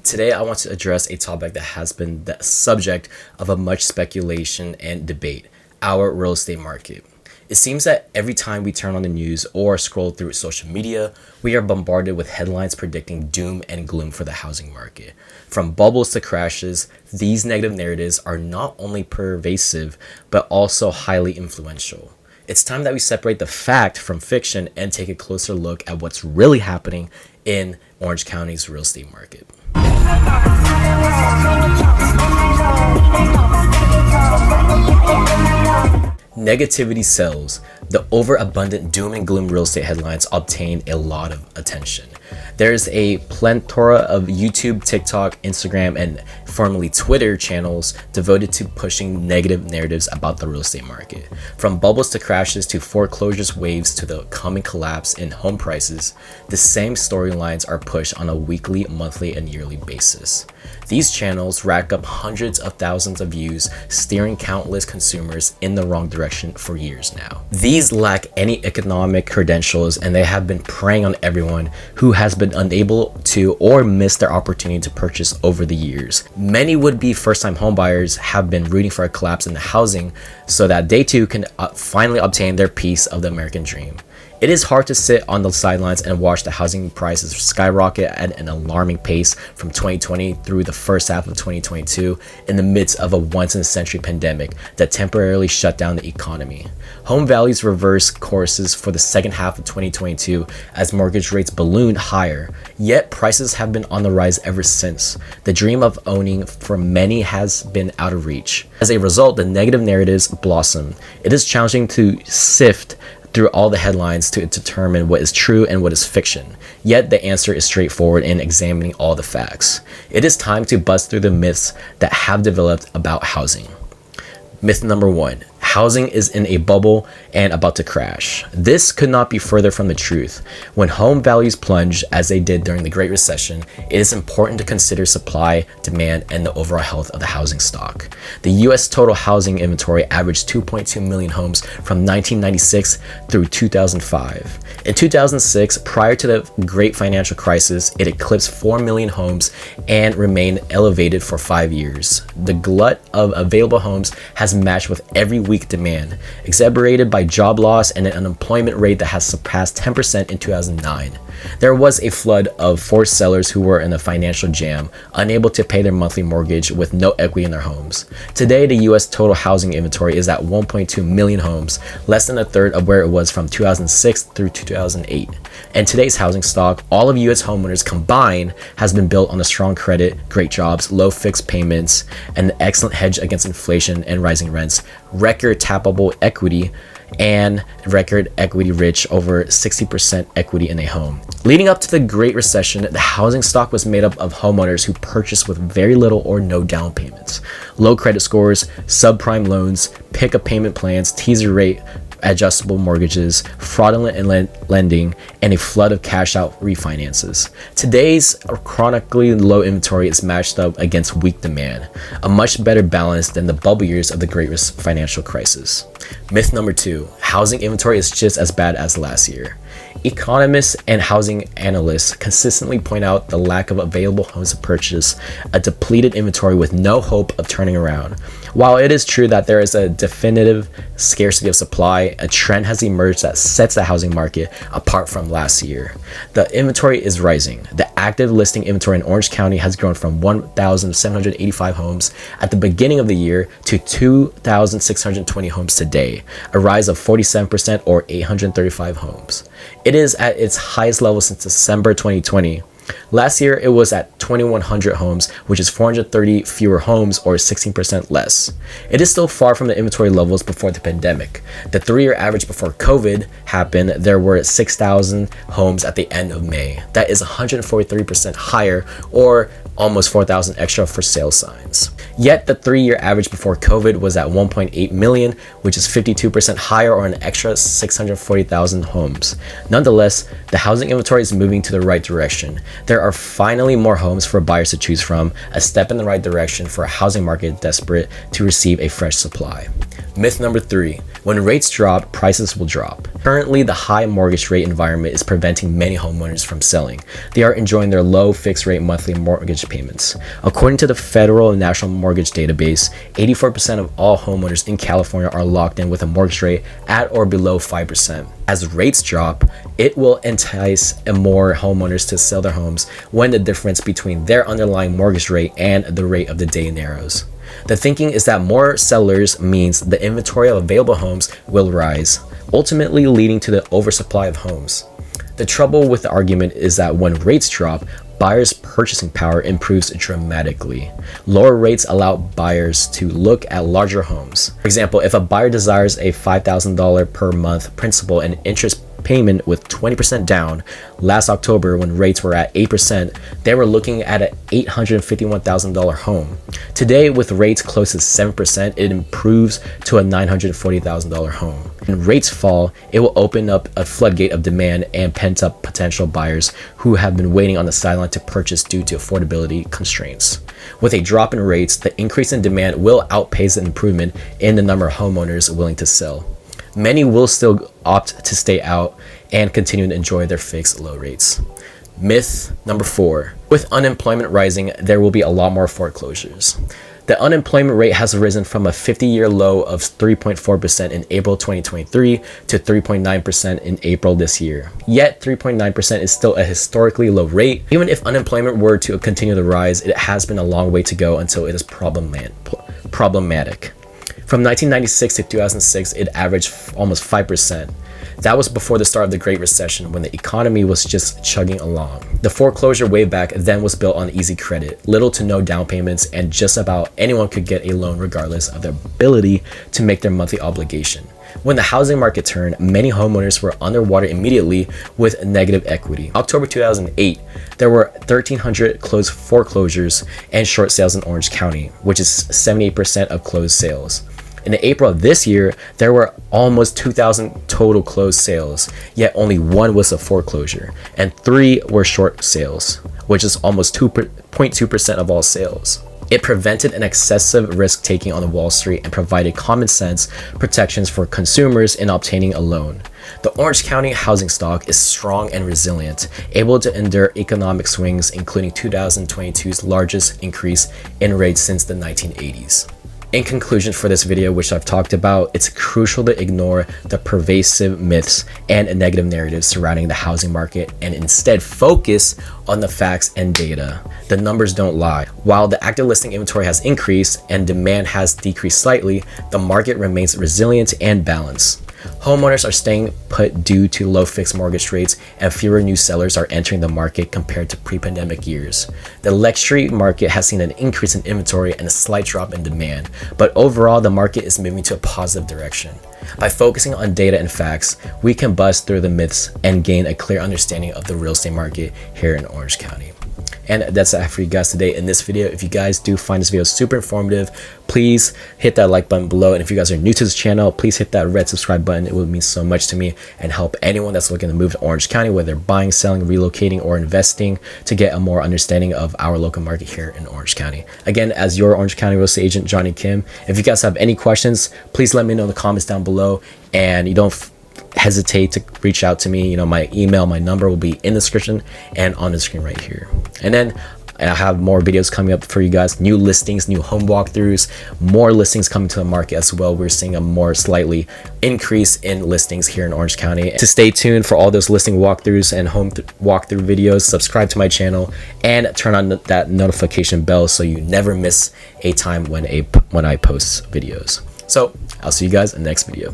Today, I want to address a topic that has been the subject of a much speculation and debate: our real estate market. It seems that every time we turn on the news or scroll through social media, we are bombarded with headlines predicting doom and gloom for the housing market. From bubbles to crashes, these negative narratives are not only pervasive, but also highly influential. It's time that we separate the fact from fiction and take a closer look at what's really happening in Orange County's real estate market. Negativity sells. The overabundant doom and gloom real estate headlines obtain a lot of attention. There's a plethora of YouTube, TikTok, Instagram, and formerly Twitter channels devoted to pushing negative narratives about the real estate market. From bubbles to crashes to foreclosures waves to the coming collapse in home prices, the same storylines are pushed on a weekly, monthly, and yearly basis. These channels rack up hundreds of thousands of views, steering countless consumers in the wrong direction for years now. These lack any economic credentials, and they have been preying on everyone who has been unable to or missed their opportunity to purchase over the years. Many would-be first-time homebuyers have been rooting for a collapse in the housing so that they too can finally obtain their piece of the American dream. It is hard to sit on the sidelines and watch the housing prices skyrocket at an alarming pace from 2020 through the first half of 2022 in the midst of a once-in-a-century pandemic that temporarily shut down the economy. Home values reversed courses for the second half of 2022 as mortgage rates ballooned higher, yet prices have been on the rise ever since. The dream of owning for many has been out of reach. As a result, the negative narratives blossom. It is challenging to sift through all the headlines to determine what is true and what is fiction. Yet the answer is straightforward in examining all the facts. It is time to bust through the myths that have developed about housing. Myth number 1. Housing is in a bubble and about to crash. This could not be further from the truth. When home values plunge, as they did during the Great Recession, it is important to consider supply, demand, and the overall health of the housing stock. The U.S. total housing inventory averaged 2.2 million homes from 1996 through 2005. In 2006, prior to the Great Financial Crisis, it eclipsed 4 million homes and remained elevated for 5 years. The glut of available homes has matched with every week demand, exacerbated by job loss and an unemployment rate that has surpassed 10% in 2009. There was a flood of forced sellers who were in a financial jam, unable to pay their monthly mortgage with no equity in their homes. Today, the U.S. total housing inventory is at 1.2 million homes, less than a third of where it was from 2006 through 2008. And today's housing stock, all of U.S. homeowners combined, has been built on a strong credit, great jobs, low fixed payments, and an excellent hedge against inflation and rising rents, record tappable equity, and record equity rich, over 60% equity in a home. Leading up to the Great Recession, the housing stock was made up of homeowners who purchased with very little or no down payments, low credit scores, subprime loans, pick-up payment plans, teaser rate adjustable mortgages, fraudulent lending, and a flood of cash-out refinances. Today's chronically low inventory is matched up against weak demand, a much better balance than the bubble years of the Great Financial Crisis. Myth number 2. Housing inventory is just as bad as last year. Economists and housing analysts consistently point out the lack of available homes to purchase, a depleted inventory with no hope of turning around. While it is true that there is a definitive scarcity of supply, a trend has emerged that sets the housing market apart from last year. The inventory is rising. The active listing inventory in Orange County has grown from 1,785 homes at the beginning of the year to 2,620 homes today, a rise of 47% or 835 homes. It is at its highest level since December 2020. Last year, it was at 2,100 homes, which is 430 fewer homes or 16% less. It is still far from the inventory levels before the pandemic. The 3-year average before COVID happened, there were 6,000 homes at the end of May. That is 143% higher, or almost 4,000 extra for sale signs. Yet the 3-year average before COVID was at 1.8 million, which is 52% higher, or an extra 640,000 homes. Nonetheless, the housing inventory is moving to the right direction. There are finally more homes for buyers to choose from, a step in the right direction for a housing market desperate to receive a fresh supply. Myth number 3, when rates drop, prices will drop. Currently, the high mortgage rate environment is preventing many homeowners from selling. They are enjoying their low fixed rate monthly mortgage payments. According to the Federal National Mortgage Database, 84% of all homeowners in California are locked in with a mortgage rate at or below 5%. As rates drop, it will entice more homeowners to sell their homes when the difference between their underlying mortgage rate and the rate of the day narrows. The thinking is that more sellers means the inventory of available homes will rise, ultimately leading to the oversupply of homes. The trouble with the argument is that when rates drop, buyers' purchasing power improves dramatically. Lower rates allow buyers to look at larger homes. For example, if a buyer desires a $5,000 per month principal and interest payment with 20% down, last October when rates were at 8%, they were looking at an $851,000 home. Today, with rates close to 7%, it improves to a $940,000 home. When rates fall, it will open up a floodgate of demand and pent-up potential buyers who have been waiting on the sideline to purchase due to affordability constraints. With a drop in rates, the increase in demand will outpace the improvement in the number of homeowners willing to sell. Many will still opt to stay out and continue to enjoy their fixed low rates. Myth number 4, with unemployment rising, there will be a lot more foreclosures. The unemployment rate has risen from a 50-year low of 3.4% in April 2023 to 3.9% in April this year. Yet 3.9% is still a historically low rate. Even if unemployment were to continue to rise, it has been a long way to go until it is problematic. From 1996 to 2006, it averaged almost 5%. That was before the start of the Great Recession, when the economy was just chugging along. The foreclosure wave back then was built on easy credit, little to no down payments, and just about anyone could get a loan regardless of their ability to make their monthly obligation. When the housing market turned, many homeowners were underwater immediately with negative equity. October 2008, there were 1,300 closed foreclosures and short sales in Orange County, which is 78% of closed sales. In April of this year, there were almost 2,000 total closed sales, yet only 1 was a foreclosure, and 3 were short sales, which is almost 2.2% of all sales. It prevented an excessive risk-taking on Wall Street and provided common sense protections for consumers in obtaining a loan. The Orange County housing stock is strong and resilient, able to endure economic swings, including 2022's largest increase in rates since the 1980s. In conclusion for this video, which I've talked about, it's crucial to ignore the pervasive myths and negative narratives surrounding the housing market and instead focus on the facts and data. The numbers don't lie. While the active listing inventory has increased and demand has decreased slightly, the market remains resilient and balanced. Homeowners are staying put due to low fixed mortgage rates, and fewer new sellers are entering the market compared to pre-pandemic years. The luxury market has seen an increase in inventory and a slight drop in demand, but overall the market is moving to a positive direction. By focusing on data and facts, we can bust through the myths and gain a clear understanding of the real estate market here in Orange County. And that's it for you guys today in this video. If you guys do find this video super informative, please hit that like button below. And if you guys are new to this channel, please hit that red subscribe button. It would mean so much to me and help anyone that's looking to move to Orange County, whether buying, selling, relocating, or investing, to get a more understanding of our local market here in Orange County. Again, as your Orange County real estate agent, Johnny Kim, if you guys have any questions, please let me know in the comments down below. And you don't hesitate to reach out to me. My email, my number will be in the description and on the screen right here. And then I have more videos coming up for you guys, new listings, new home walkthroughs, more listings coming to the market as well. We're seeing a more slightly increase in listings here in Orange County. To stay tuned for all those listing walkthroughs and home walkthrough videos, subscribe to my channel and turn on that notification bell so you never miss a time when I post videos. So I'll see you guys in the next video.